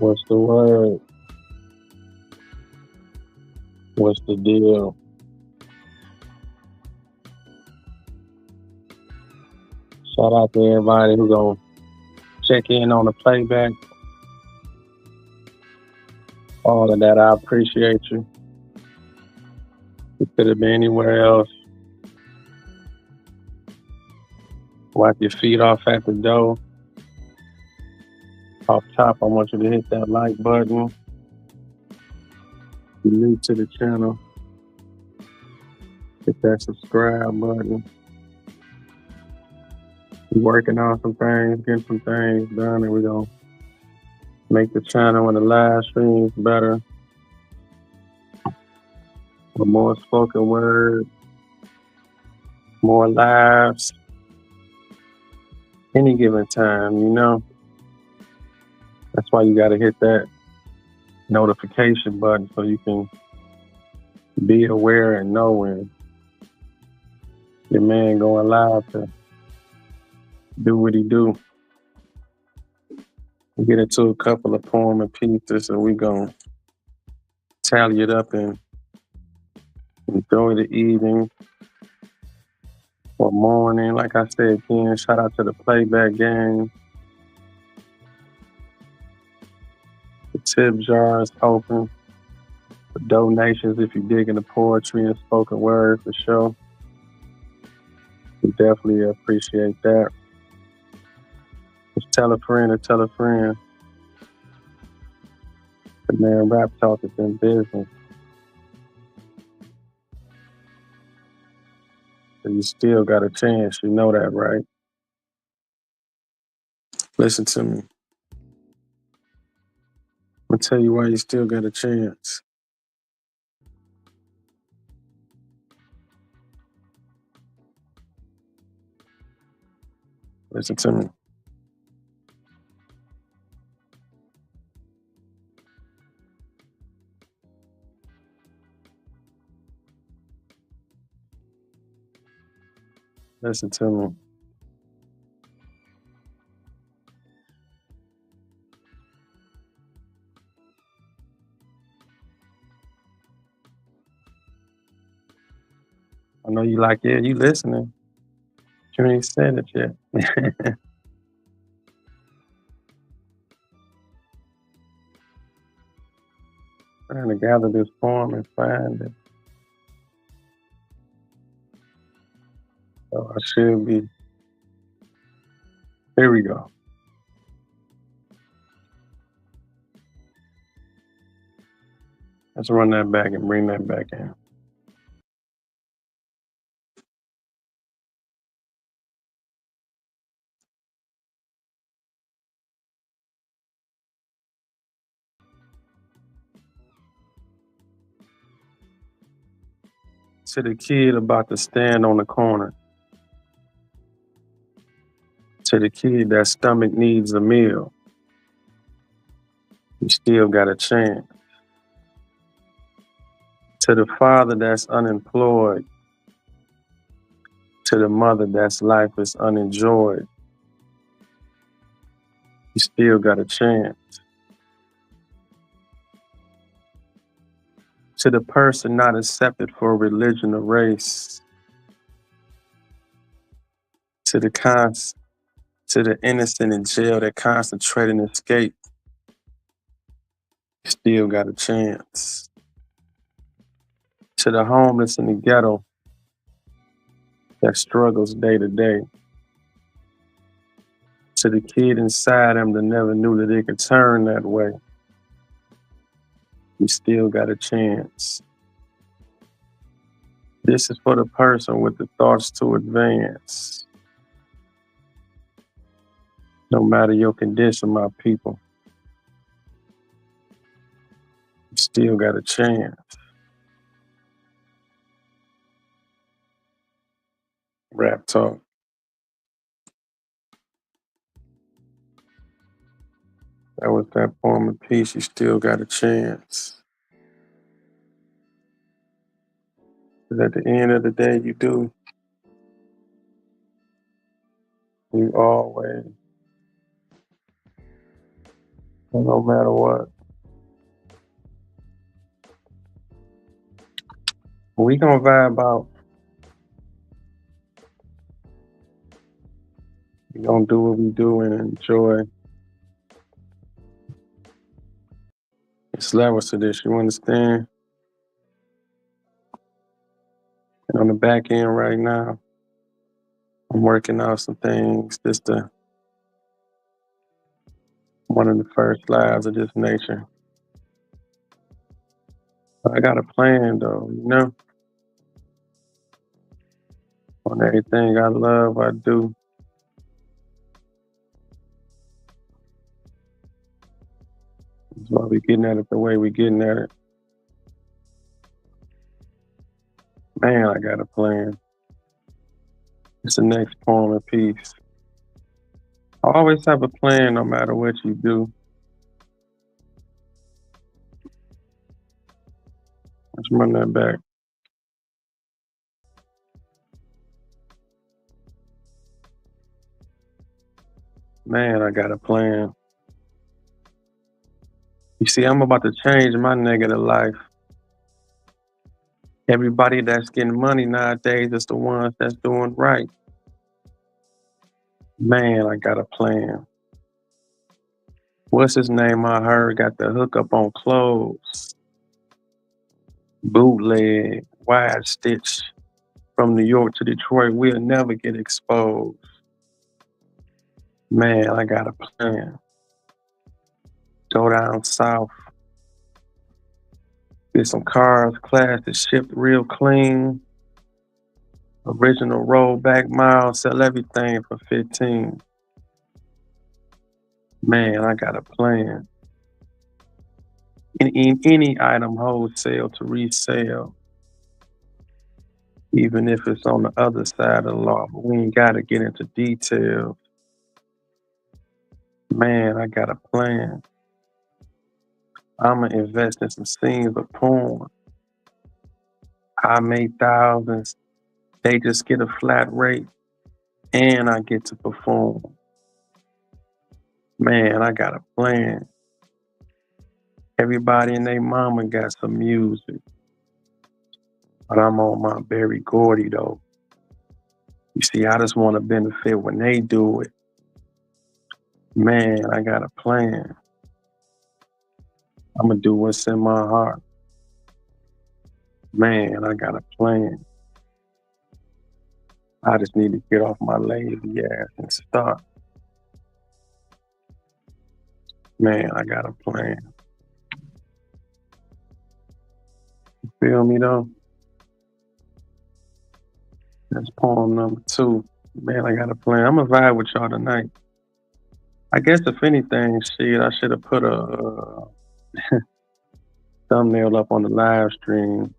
What's the word? What's the deal? Shout out to everybody who gonna check in on the playback. All of that, I appreciate you. You could have been anywhere else. Wipe your feet off at the door. Off top, I want you to hit that like button. If you're new to the channel, hit that subscribe button. We're working on some things, getting some things done, and we're gonna make the channel and the live streams better. With more spoken word, more lives. Any given time, That's why you gotta hit that notification button so you can be aware and know when your man going live to do what he do. We get into a couple of poem and pieces and we gonna tally it up and enjoy the evening or morning. Like I said again, shout out to the playback game. The tip jar is open for donations if you dig into poetry and spoken word for sure. We definitely appreciate that. Just tell a friend or tell a friend. The man Raptalk is in business. So you still got a chance. You know that, right? Listen to me. I'm gonna tell you why you still got a chance. Listen to me. Listen to me. I know you like, yeah, you listening. You ain't said it yet. Trying to gather this form and find it. So I should be. Here we go. Let's run that back and bring that back in. To the kid about to stand on the corner. To the kid that stomach needs a meal. You still got a chance. To the father that's unemployed. To the mother that's life is unenjoyed. You still got a chance. To the person not accepted for religion or race. To the innocent in jail that concentrate and escape. You still got a chance. To the homeless in the ghetto that struggles day to day. To the kid inside them that never knew that it could turn that way. You still got a chance. This is for the person with the thoughts to advance. No matter your condition, my people, you still got a chance. Raptalk. That was that poem of peace. You still got a chance. Because at the end of the day, you do. You always no matter what. We gonna vibe out. We gonna do what we do and enjoy. It's levels to this, you understand? And on the back end right now, I'm working out some things. This the one of the first lives of this nature. I got a plan though, on everything I love, I do. That's why we getting at it the way we getting at it. Man, I got a plan. It's the next poem of peace. I always have a plan no matter what you do. Let's run that back. Man, I got a plan. You see, I'm about to change my negative life. Everybody that's getting money nowadays is the ones that's doing right. Man, I got a plan. What's his name I heard got the hookup on clothes? Bootleg, wide stitch. From New York to Detroit, we'll never get exposed. Man, I got a plan. Go down south, get some cars, class that shipped real clean. Original rollback miles, sell everything for 15. Man, I got a plan. In any item wholesale to resale, even if it's on the other side of the law, but we ain't gotta get into details. Man, I got a plan. I'ma invest in some scenes of porn. I made thousands. They just get a flat rate and I get to perform. Man, I got a plan. Everybody and their mama got some music, but I'm on my Berry Gordy though. You see, I just want to benefit when they do it. Man, I got a plan. I'm gonna do what's in my heart. Man, I got a plan. I just need to get off my lazy ass and start. Man, I got a plan. Feel me though? That's poem number 2. Man, I got a plan. I'm gonna vibe with y'all tonight. I guess if anything, shit, I should have put a thumbnail up on the live stream.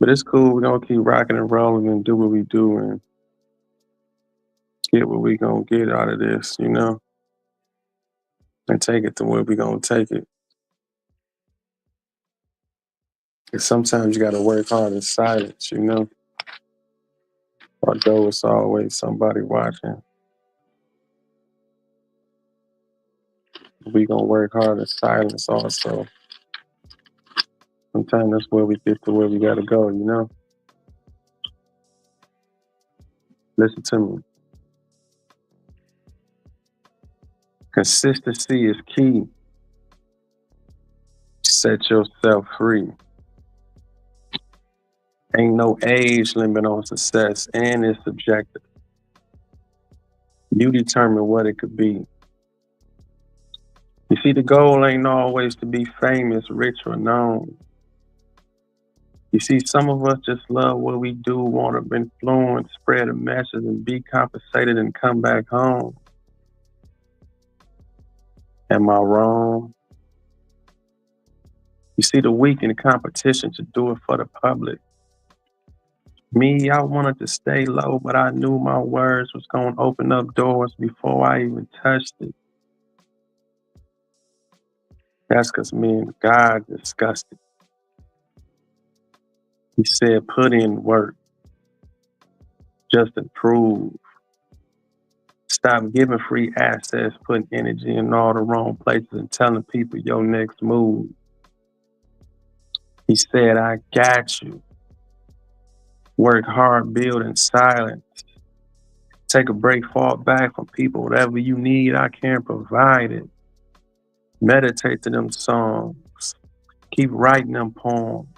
But it's cool. We're gonna keep rocking and rolling and do what we do and get what we gonna get out of this, and take it to where we gonna take it. 'Cause sometimes you gotta work hard in silence. Although it's always somebody watching. We gonna work hard in silence also. Sometimes that's where we get to where we gotta go. Listen to me. Consistency is key. Set yourself free. Ain't no age limit on success, and it's subjective. You determine what it could be. You see, the goal ain't always to be famous, rich, or known. You see, some of us just love what we do, want to influence, spread a message, and be compensated and come back home. Am I wrong? You see, the weak in competition to do it for the public. Me, I wanted to stay low, but I knew my words was going to open up doors before I even touched it. That's because me and God discussed it. He said, put in work, just improve. Stop giving free access, putting energy in all the wrong places and telling people your next move. He said, I got you. Work hard, build in silence. Take a break, fall back from people. Whatever you need, I can provide it. Meditate to them songs. Keep writing them poems.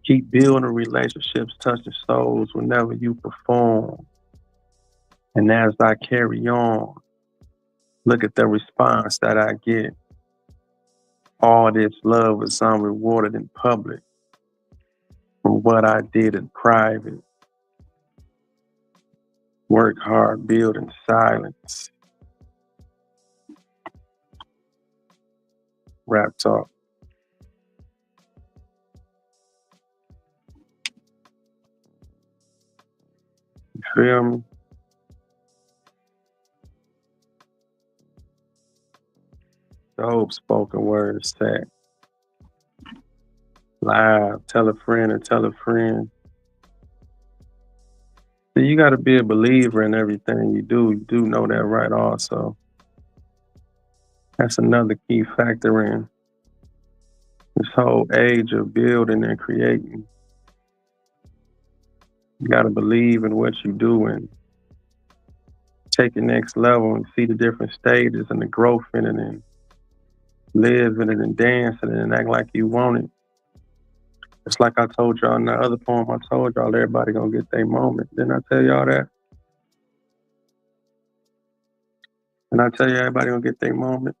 Keep building relationships, touching souls whenever you perform. And as I carry on, look at the response that I get. All this love is unrewarded in public from what I did in private. Work hard, build in silence. Raptalk. You feel me? Dope spoken word set. Live. Tell a friend and tell a friend. See, you got to be a believer in everything you do. You do know that, right? Also, that's another key factor in this whole age of building and creating. You got to believe in what you do and take it next level and see the different stages and the growth in it and live in it and dance in it and act like you want it. It's like I told y'all in the other poem, I told y'all everybody gonna get their moment. Didn't I tell y'all that? And I tell you everybody gonna get their moment.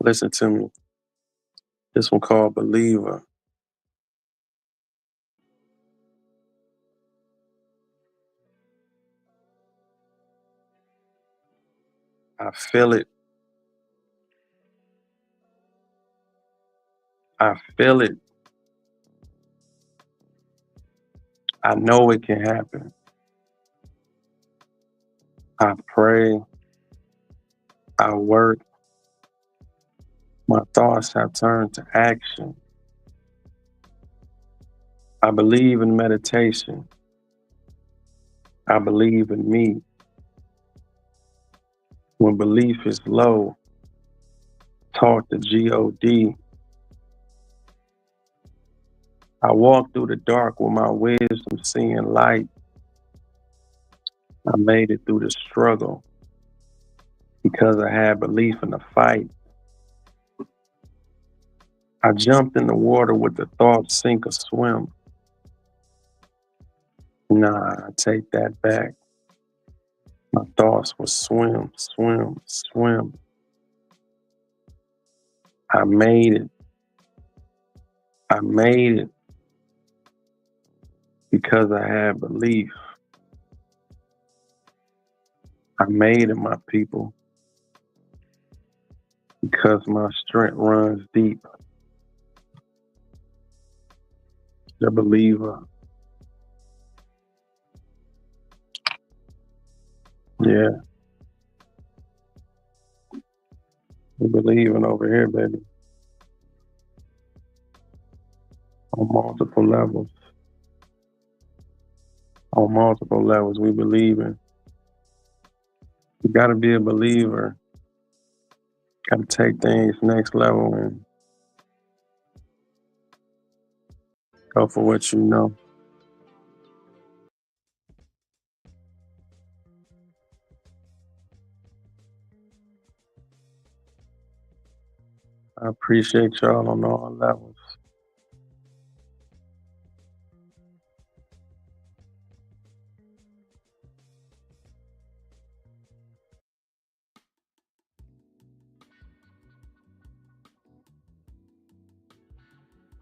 Listen to me. This one called Believer. I feel it. I feel it. I know it can happen. I pray. I work. My thoughts have turned to action. I believe in meditation. I believe in me. When belief is low, talk to God. I walk through the dark with my wisdom seeing light. I made it through the struggle because I had belief in the fight. I jumped in the water with the thought sink or swim. Nah, I take that back. My thoughts were swim, swim, swim. I made it. I made it because I had belief. I made it, my people, because my strength runs deep. The believer. Yeah, we believing over here, baby, on multiple levels. On multiple levels, we believe in. You got to be a believer. Got to take things next level and go for what you know. I appreciate y'all on all levels.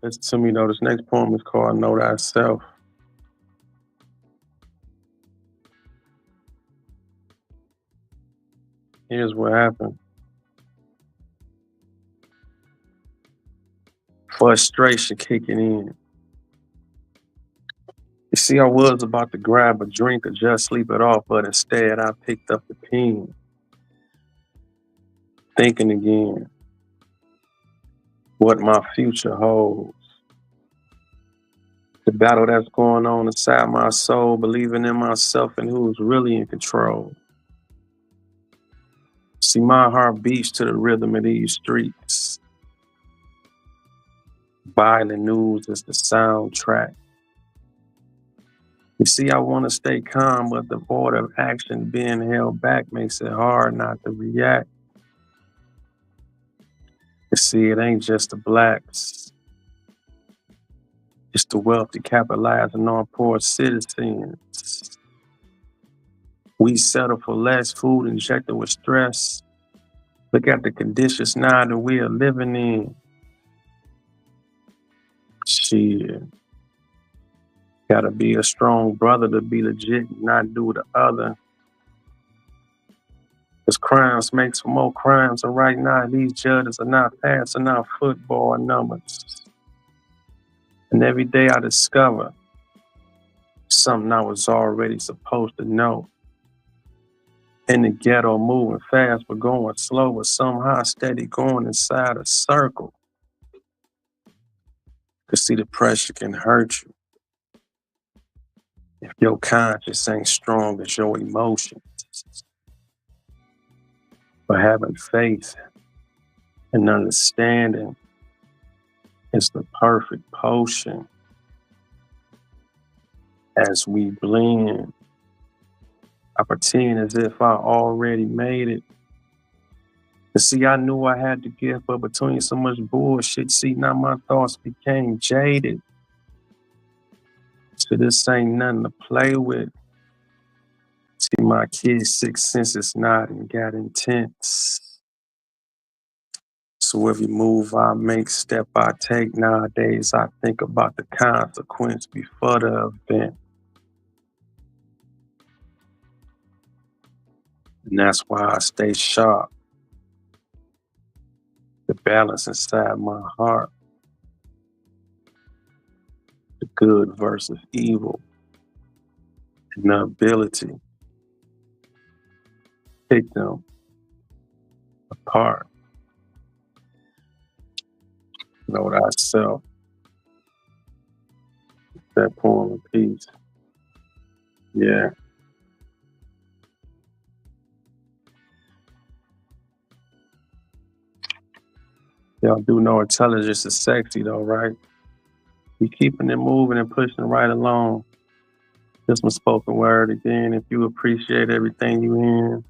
Listen to me though. This next poem is called Know Thyself. Here's what happened. Frustration kicking in. You see, I was about to grab a drink or just sleep it off, but instead I picked up the pen, thinking again what my future holds. The battle that's going on inside my soul, believing in myself and who's really in control. See, my heart beats to the rhythm of these streets. Violent news is the soundtrack. You see, I want to stay calm, but the order of action being held back makes it hard not to react. You see, it ain't just the blacks. It's the wealthy capitalizing on poor citizens. We settle for less food injected with stress. Look at the conditions now that we are living in. Shit. Gotta be a strong brother to be legit and not do the other. Because crimes makes for more crimes, and right now these judges are not passing out football numbers. And every day I discover something I was already supposed to know. In the ghetto, moving fast but going slow, but somehow steady going inside a circle. Cause see, the pressure can hurt you if your conscience ain't strong as your emotions. But having faith and understanding is the perfect potion. As we blend, I pretend as if I already made it. But see, I knew I had to give, but between so much bullshit, see, now my thoughts became jaded. So this ain't nothing to play with. See, my kid's sixth sense is nodding, got intense. So every move I make, step I take nowadays, I think about the consequence before the event. And that's why I stay sharp. The balance inside my heart, the good versus evil, and the ability to pick them apart. Know thyself, that poem of peace. Yeah. Y'all do know intelligence is sexy though, right? We keeping it moving and pushing right along. Just my spoken word again. If you appreciate everything you hear,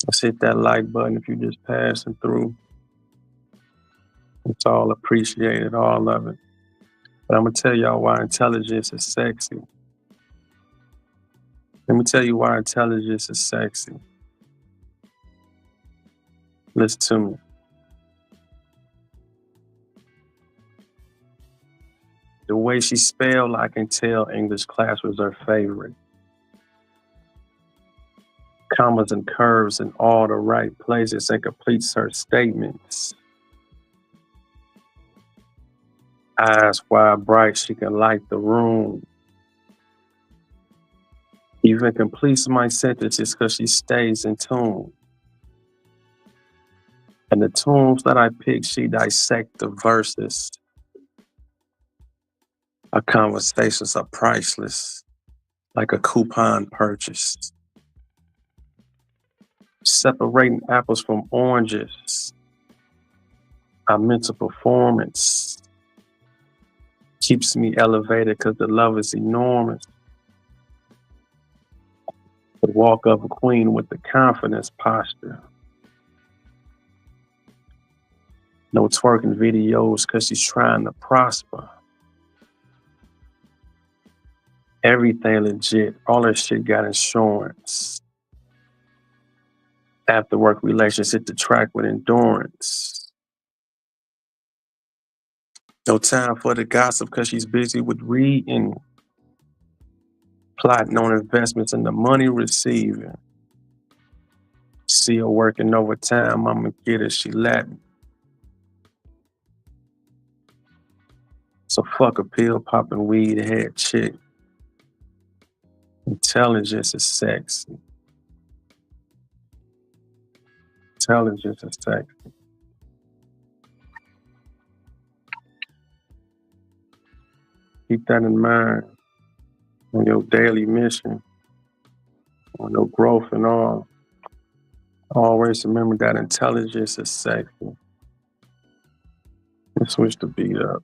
let's hit that like button if you just passing through. It's all appreciated, all of it. But I'm gonna tell y'all why intelligence is sexy. Let me tell you why intelligence is sexy. Listen to me. The way she spelled, I can tell English class was her favorite. Commas and curves in all the right places and completes her statements. Eyes wide bright, she can light the room. Even completes my sentences because she stays in tune. And the tunes that I pick, she dissect the verses. Our conversations are priceless, like a coupon purchase. Separating apples from oranges. Our mental performance keeps me elevated because the love is enormous. The walk of a queen with the confidence posture. No twerking videos because she's trying to prosper. Everything legit. All her shit got insurance. After work relations hit the track with endurance. No time for the gossip because she's busy with reading. Plotting on investments and the money receiving. See her working overtime, I'ma get her, she Latin. So fuck a pill popping weed head chick. Intelligence is sexy. Intelligence is sexy. Keep that in mind on your daily mission, on your growth and all. Always remember that intelligence is sexy. Let's switch the beat up.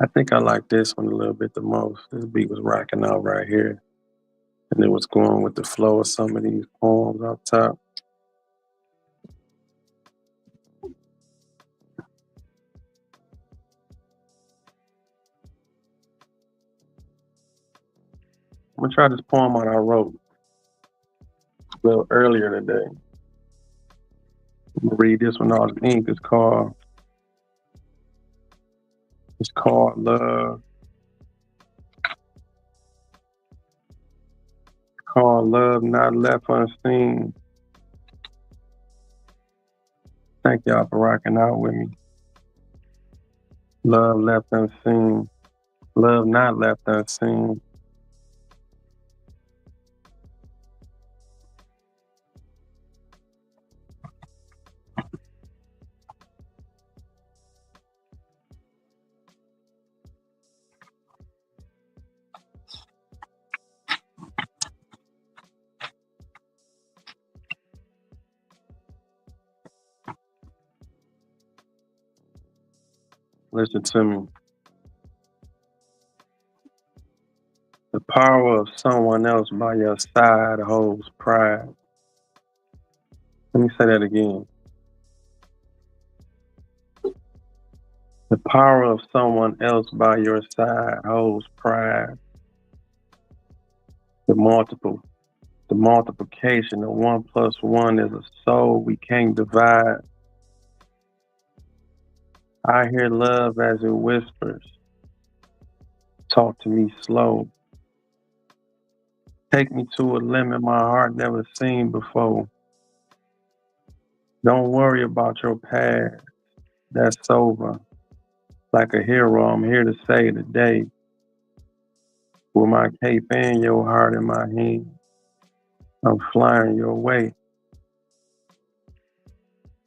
I think I like this one a little bit the most. This beat was rocking out right here. And it was going with the flow of some of these poems up top. I'm gonna try this poem out I wrote a little earlier today. I'm gonna read this one off ink. It's called Love. Called Love Not Left Unseen. Thank y'all for rocking out with me. Love left unseen. Love not left unseen. Listen to me. The power of someone else by your side holds pride. Let me say that again. The power of someone else by your side holds pride. The multiplication of 1 + 1 is a soul we can't divide. I hear love as it whispers. Talk to me slow. Take me to a limit my heart never seen before. Don't worry about your past. That's over. Like a hero, I'm here to say today, with my cape and your heart in my hand, I'm flying your way.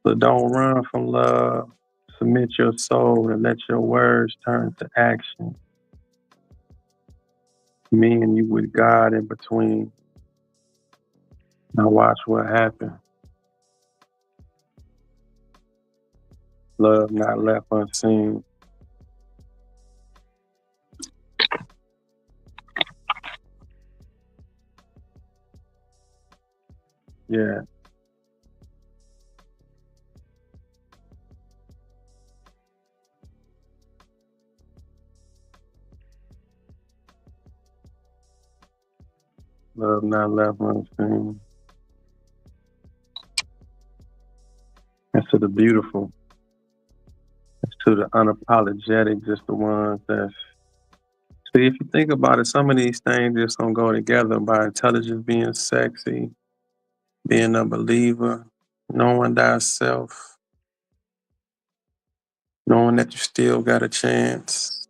So don't run from love. Submit your soul and let your words turn to action. Me and you with God in between. Now watch what happens. Love not left unseen. Yeah. Love not left unseen. It's to the beautiful. It's to the unapologetic, just the ones that's. See, if you think about it, some of these things just don't go together by intelligence being sexy, being a believer, knowing thyself, knowing that you still got a chance.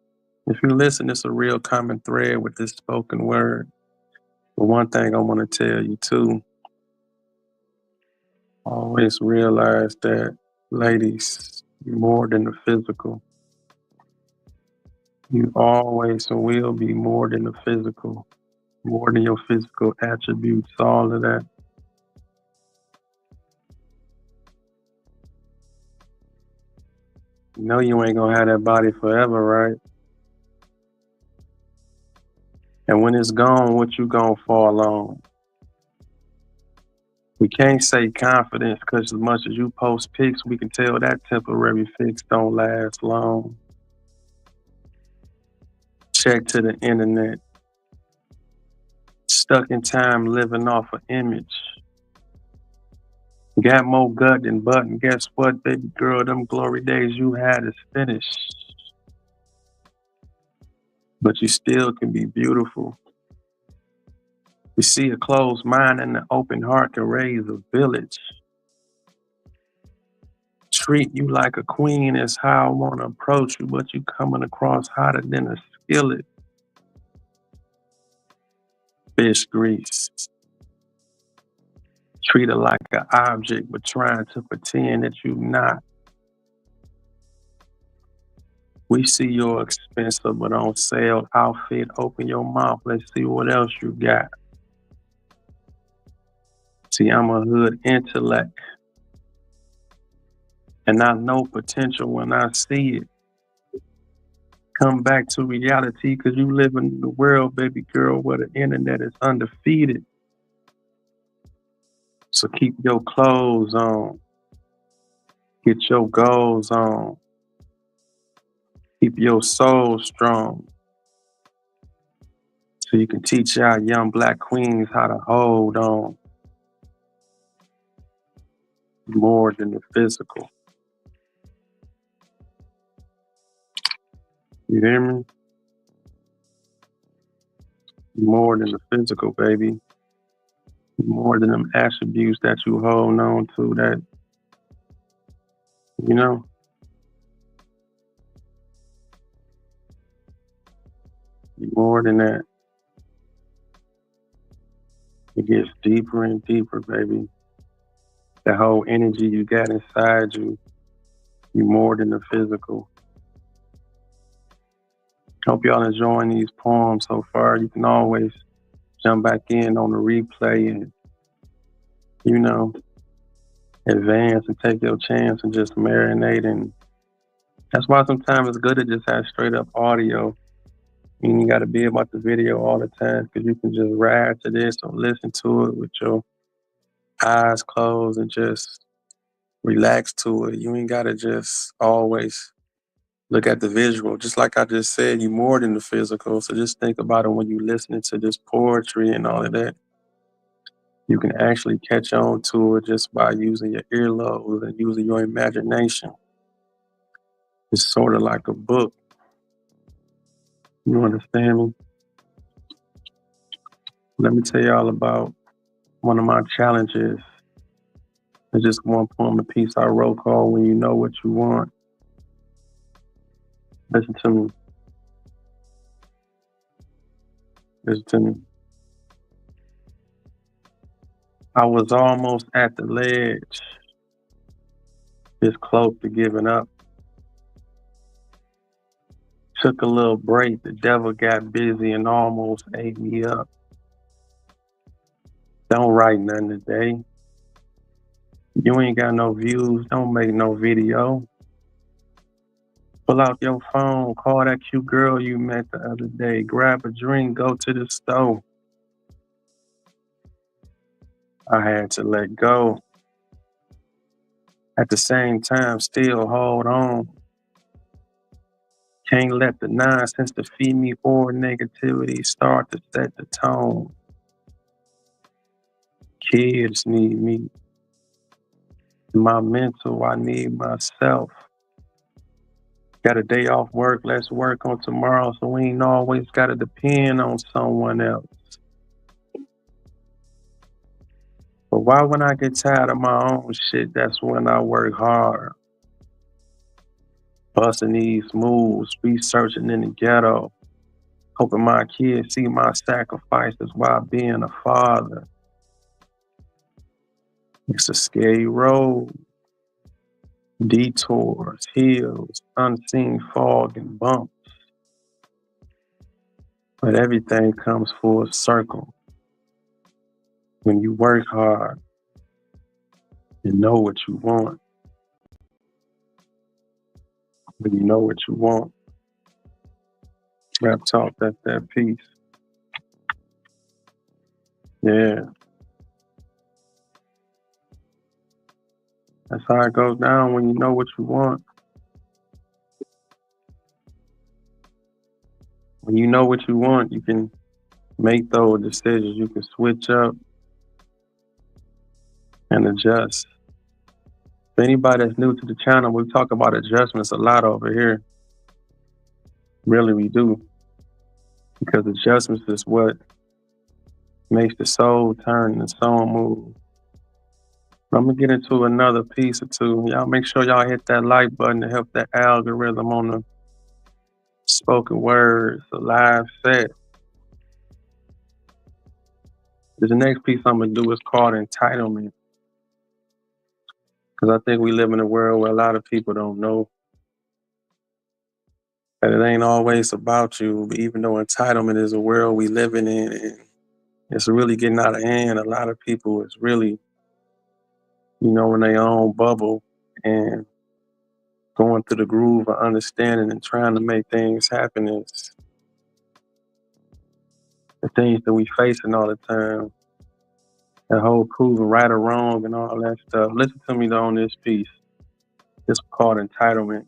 If you listen, it's a real common thread with this spoken word. But one thing I want to tell you too, always realize that, ladies, you're more than the physical. You always will be more than the physical, more than your physical attributes, all of that. You know you ain't gonna have that body forever, right? And when it's gone, what you gonna fall on? We can't say confidence because as much as you post pics, we can tell that temporary fix don't last long. Check to the internet. Stuck in time living off an image. Got more gut than butt, and guess what, baby girl? Them glory days you had is finished. But you still can be beautiful. You see, a closed mind and an open heart can raise a village. Treat you like a queen is how I want to approach you, but you coming across hotter than a skillet. Fish grease. Treat her like an object, but trying to pretend that you not. We see your expensive but on sale outfit. Open your mouth. Let's see what else you got. See, I'm a hood intellect, and I know potential when I see it. Come back to reality because you live in the world, baby girl, where the internet is undefeated. So keep your clothes on, get your goals on, keep your soul strong. So you can teach our young black queens how to hold on more than the physical. You hear me? More than the physical, baby. More than them attributes that you hold on to that, you know, more than that. It gets deeper and deeper, baby. The whole energy you got inside you, you more than the physical. Hope y'all enjoying these poems so far. You can always jump back in on the replay and, you know, advance and take your chance and just marinate. And that's why sometimes it's good to just have straight up audio. You ain't got to be about the video all the time because you can just ride to this or listen to it with your eyes closed and just relax to it. You ain't got to just always look at the visual. Just like I just said, you more than the physical. So just think about it when you're listening to this poetry and all of that. You can actually catch on to it just by using your earlobes and using your imagination. It's sort of like a book. You understand me? Let me tell y'all about one of my challenges. It's just one poem a piece I wrote called When You Know What You Want. Listen to me. Listen to me. I was almost at the ledge, this close to giving up. Took a little break, the devil got busy and almost ate me up. Don't write nothing today. You ain't got no views, don't make no video. Pull out your phone, call that cute girl you met the other day, grab a drink, go to the store. I had to let go. At the same time, still hold on. Can't let the nonsense defeat me or negativity start to set the tone. Kids need me. My mental, I need myself. Got a day off work, let's work on tomorrow so we ain't always got to depend on someone else. But why when I get tired of my own shit, that's when I work hard. Busting these moves, researching in the ghetto, hoping my kids see my sacrifices while being a father. It's a scary road. Detours, hills, unseen fog and bumps. But everything comes full circle. When you work hard and know what you want. When you know what you want. Raptalk, that's that piece. Yeah. That's how it goes down when you know what you want. When you know what you want, you can make those decisions. You can switch up and adjust. For anybody that's new to the channel, we talk about adjustments a lot over here. Really, we do. Because adjustments is what makes the soul turn and the soul move. I'm going to get into another piece or two. Y'all make sure y'all hit that like button to help that algorithm on the spoken words, the live set. The next piece I'm going to do is called entitlement. Because I think we live in a world where a lot of people don't know that it ain't always about you. Even though entitlement is a world we living in, and it's really getting out of hand. A lot of people is really, in their own bubble and going through the groove of understanding and trying to make things happen is the things that we facing all the time. That whole proving right or wrong and all that stuff. Listen to me though on this piece. It's called entitlement.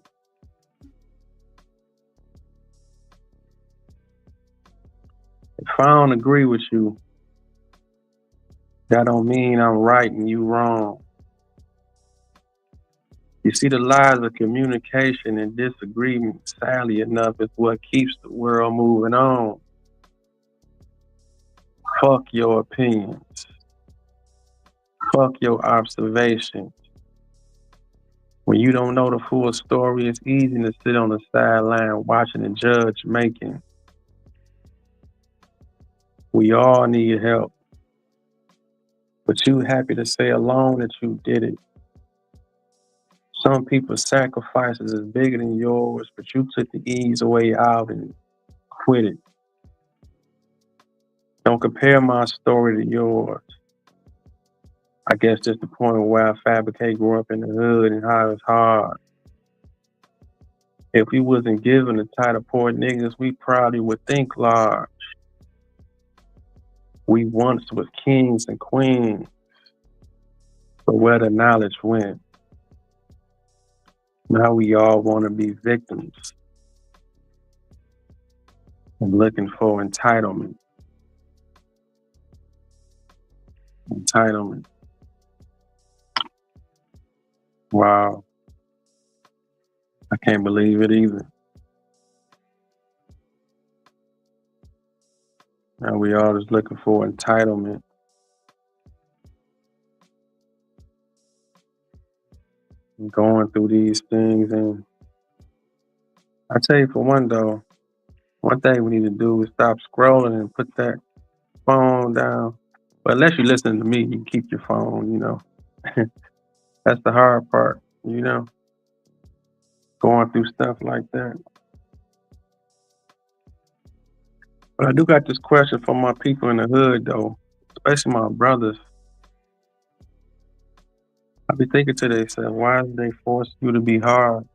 If I don't agree with you, that don't mean I'm right and you wrong. You see, the lies of communication and disagreement, sadly enough, is what keeps the world moving on. Fuck your opinions. Fuck your observations. When you don't know the full story, it's easy to sit on the sideline watching the judge making. We all need help. But you happy to say alone that you did it. Some people's sacrifices is bigger than yours, but you took the easy way out and quit it. Don't compare my story to yours. I guess just the point where I fabricate grew up in the hood and how it's hard. If we wasn't given the title poor niggas, we probably would think large. We once was kings and queens, but where the knowledge went. Now we all want to be victims and looking for entitlement. Entitlement. Wow. I can't believe it either. Now we all just looking for entitlement. And going through these things. And I tell you for one though, one thing we need to do is stop scrolling and put that phone down. But unless you're listening to me, you keep your phone. That's the hard part, going through stuff like that. But I do got this question for my people in the hood though, especially my brothers. I be thinking to themselves, why is they force you to be hard?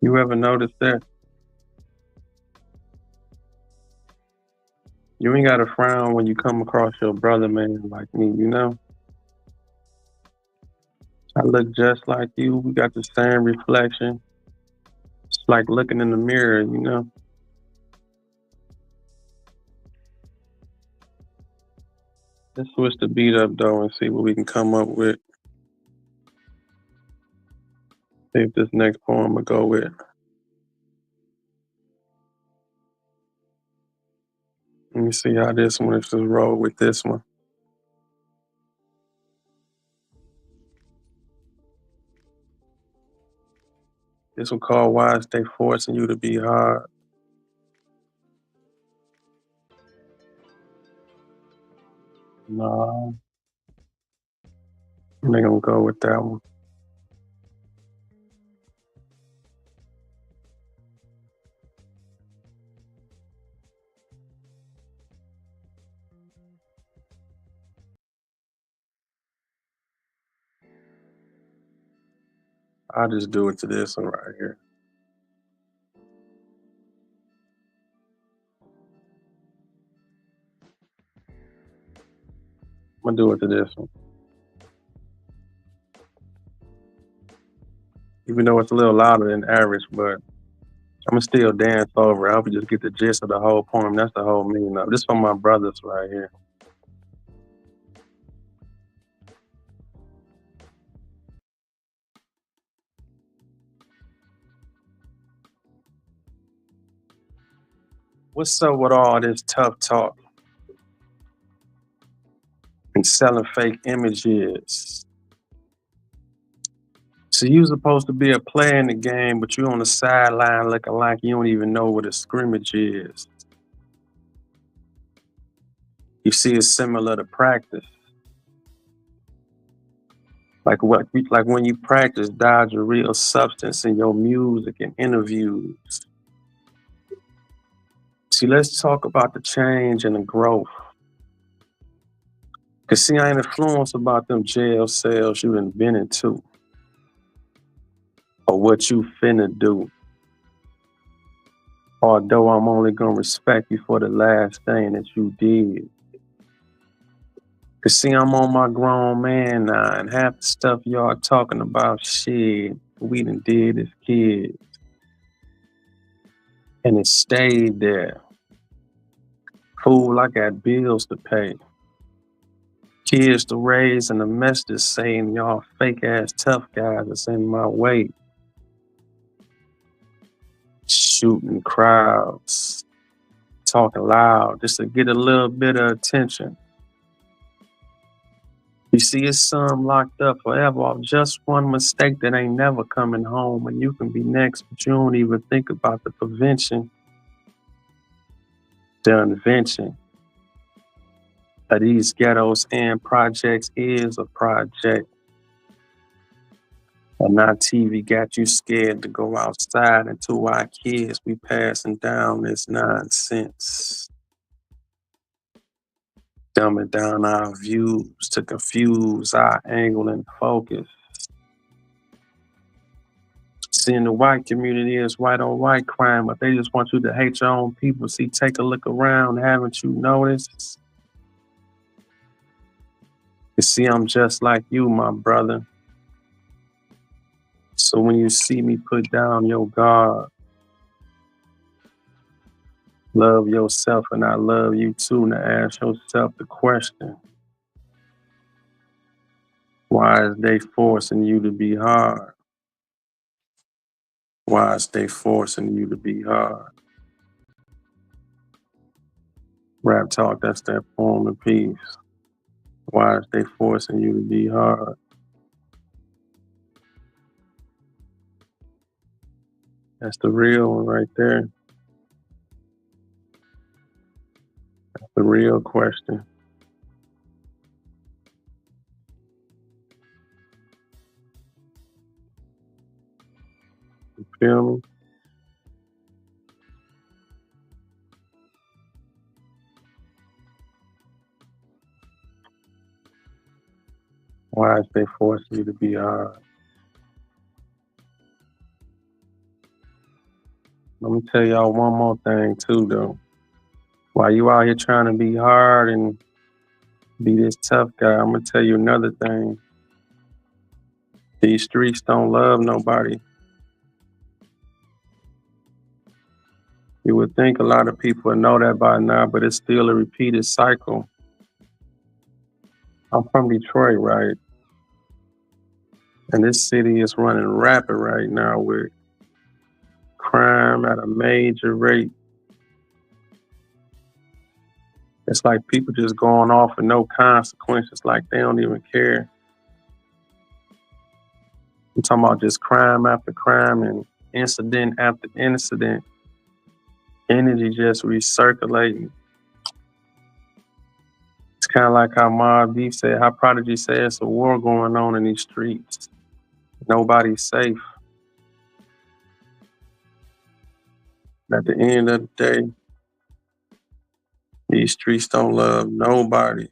You ever notice that? You ain't got to frown when you come across your brother, man, like me. I look just like you. We got the same reflection. It's like looking in the mirror. Let's switch the beat up though and see what we can come up with. See if this next poem will go with. Let me see how this one is just roll with this one. This one called Why Is They Forcing You to Be Hard? No, I'm not gonna go with that one. I'll just do it to this one right here. I'm gonna do it to this one. Even though it's a little louder than average, but I'm gonna still dance over it. I hope you just get the gist of the whole poem. That's the whole meaning of it. This from my brothers right here. What's up with all this tough talk and selling fake images? So you supposed to be a player in the game, but you on the sideline looking like you don't even know what a scrimmage is. You see, it's similar to practice. Like when you practice dodge a real substance in your music and interviews. See, let's talk about the change and the growth. Cause see, I ain't influenced about them jail cells you invented too, or what you finna do. Although I'm only gonna respect you for the last thing that you did. Cause see, I'm on my grown man now, and half the stuff y'all talking about, shit, we done did as kids, and it stayed there. Fool, I got bills to pay, kids to raise, and a mess to say, and y'all fake ass tough guys that's in my way, shooting crowds, talking loud just to get a little bit of attention. You see, it's some locked up forever off just one mistake that ain't never coming home, and you can be next, but you don't even think about the prevention, the invention of these ghettos and projects is a project. And now TV got you scared to go outside, and to our kids, we passing down this nonsense, dumbing down our views to confuse our angle and focus. Seeing the white community is white on white crime, but they just want you to hate your own people. See, take a look around, haven't you noticed? You see, I'm just like you, my brother. So when you see me put down your guard, love yourself and I love you too. Now ask yourself the question, why is they forcing you to be hard? Why is they forcing you to be hard? Raptalk, that's that poem of peace. Why is they forcing you to be hard? That's the real one right there. That's the real question. You feel me? Why is they forcing you to be hard? Let me tell y'all one more thing too though. While you out here trying to be hard and be this tough guy, I'm gonna tell you another thing. These streets don't love nobody. You would think a lot of people would know that by now, but it's still a repeated cycle. I'm from Detroit, right? And this city is running rapid right now with crime at a major rate. It's like people just going off with no consequences, like they don't even care. I'm talking about just crime after crime and incident after incident. Energy just recirculating. It's kind of like how Mob Deep said, how Prodigy said, it's a war going on in these streets. Nobody's safe. At the end of the day, these streets don't love nobody.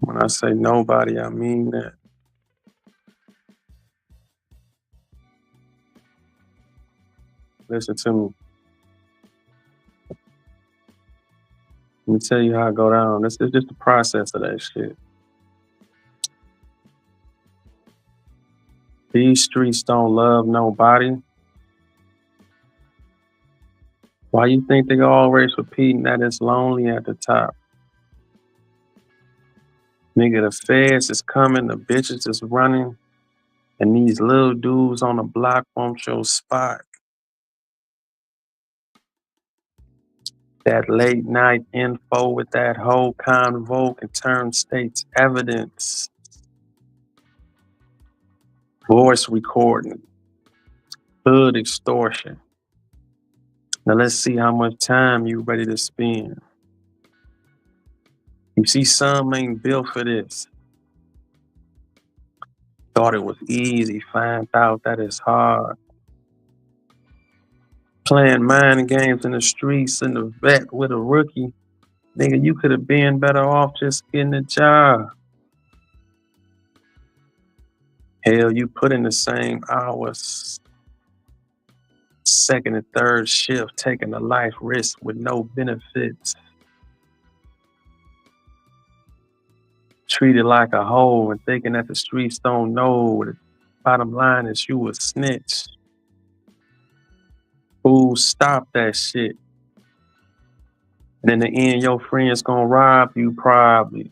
When I say nobody, I mean that. Listen to me. Let me tell you how I go down. This is just the process of that shit. These streets don't love nobody. Why you think they always repeating that it's lonely at the top? Nigga, the feds is coming, the bitches is running, and these little dudes on the block want your spot. That late night info with that whole convo can turn state's evidence. Voice recording, hood extortion. Now let's see how much time you ready to spend. You see, some ain't built for this. Thought it was easy, find out that it's hard. Playing mind games in the streets in the vet with a rookie. Nigga, you could have been better off just getting a job. Hell, you put in the same hours, second and third shift, taking a life risk with no benefits. Treated like a hoe and thinking that the streets don't know. The bottom line is you a snitch. Fool, stop that shit. And in the end, your friends gonna rob you probably.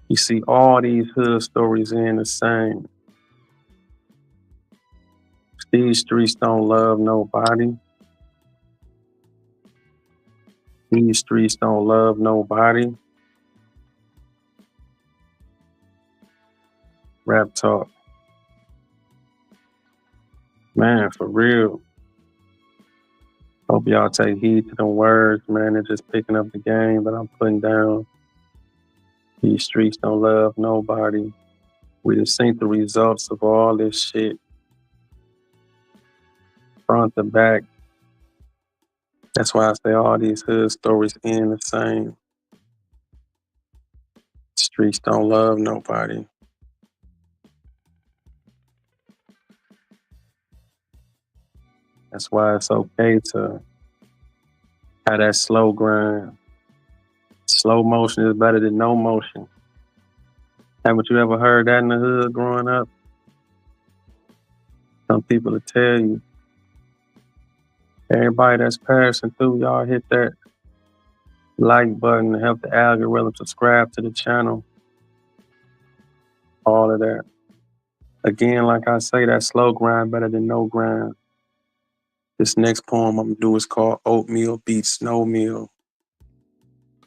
You see, all these hood stories end the same. These streets don't love nobody. These streets don't love nobody. Raptalk. Man, for real. Hope y'all take heed to the words, man. They're just picking up the game that I'm putting down. These streets don't love nobody. We just seen the results of all this shit. Front to back. That's why I say all these hood stories end the same. Streets don't love nobody. That's why it's okay to have that slow grind. Slow motion is better than no motion. Haven't you ever heard that in the hood growing up? Some people will tell you. Everybody that's passing through, y'all hit that like button to help the algorithm subscribe to the channel. All of that. Again, like I say, that slow grind better than no grind. This next poem I'm gonna do is called Oatmeal Beats No Meal.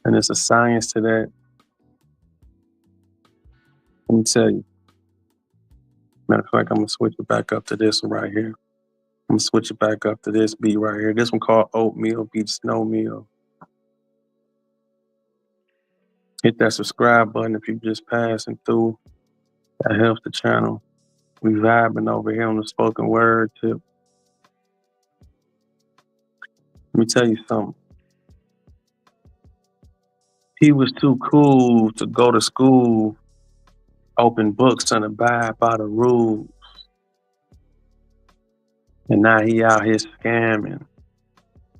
And there's a science to that. Let me tell you. Matter of fact, I'm gonna switch it back up to this one right here. I'm gonna switch it back up to this beat right here. This one called Oatmeal Beats No Meal. Hit that subscribe button if you're just passing through. That helps the channel. We vibing over here on the spoken word tip. Let me tell you something. He was too cool to go to school, open books and abide by the rules. And now he out here scamming,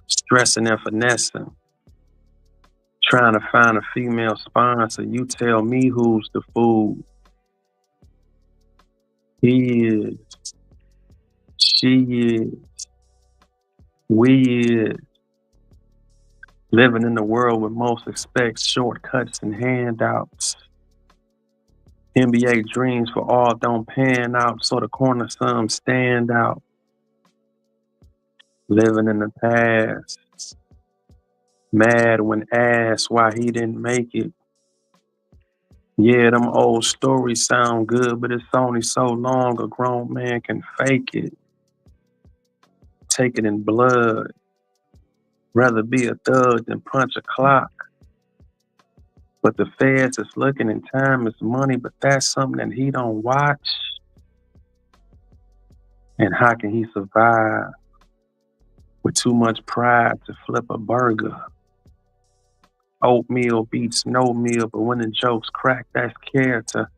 stressing and finessing, trying to find a female sponsor. You tell me who's the fool. He is, she is, we is. Living in the world where most expect shortcuts and handouts. NBA dreams for all don't pan out, so the corner some stand out. Living in the past, mad when asked why he didn't make it. Yeah, them old stories sound good, but it's only so long a grown man can fake it. Take it in blood. Rather be a thug than punch a clock. But the feds is looking and time is money, but that's something that he don't watch. And how can he survive with too much pride to flip a burger? Oatmeal beats no meal, but when the jokes crack, that's character.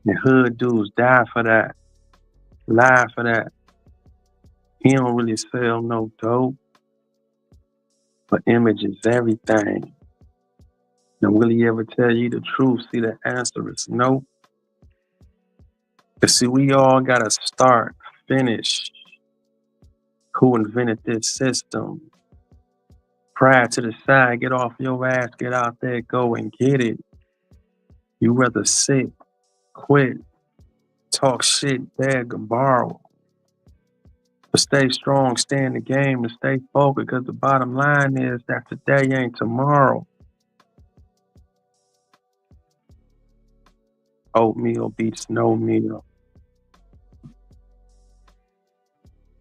And hood dudes die for that, lie for that. He don't really sell no dope, but image is everything. Now, will he ever tell you the truth? See, the answer is no. Cause see, we all gotta start, finish. Who invented this system? Pride to the side, get off your ass, get out there, go and get it. You rather sit, quit, talk shit, beg, and borrow. But stay strong, stay in the game, and stay focused, because the bottom line is that today ain't tomorrow. Oatmeal beats no meal.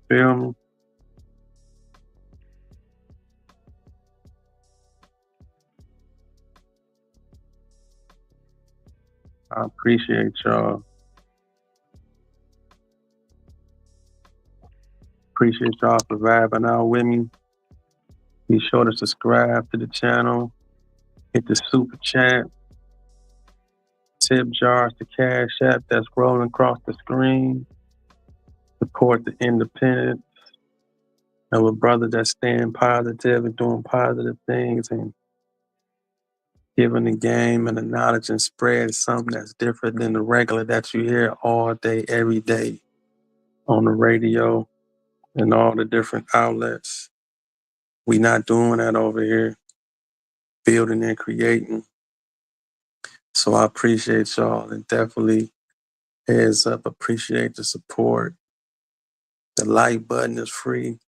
Feel me? I appreciate y'all. Appreciate y'all for vibing out with me. Be sure to subscribe to the channel. Hit the super chat. Tip jars to Cash App that's rolling across the screen. Support the independent of a brother that's staying positive and doing positive things and giving the game and the knowledge and spread something that's different than the regular that you hear all day, every day on the radio and all the different outlets. We not doing that over here, building and creating. So I appreciate y'all and definitely heads up, appreciate the support. The like button is free.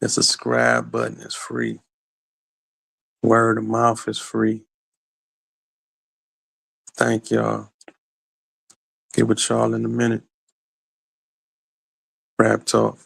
The subscribe button is free. Word of mouth is free. Thank y'all. Get with y'all in a minute. Raptalk.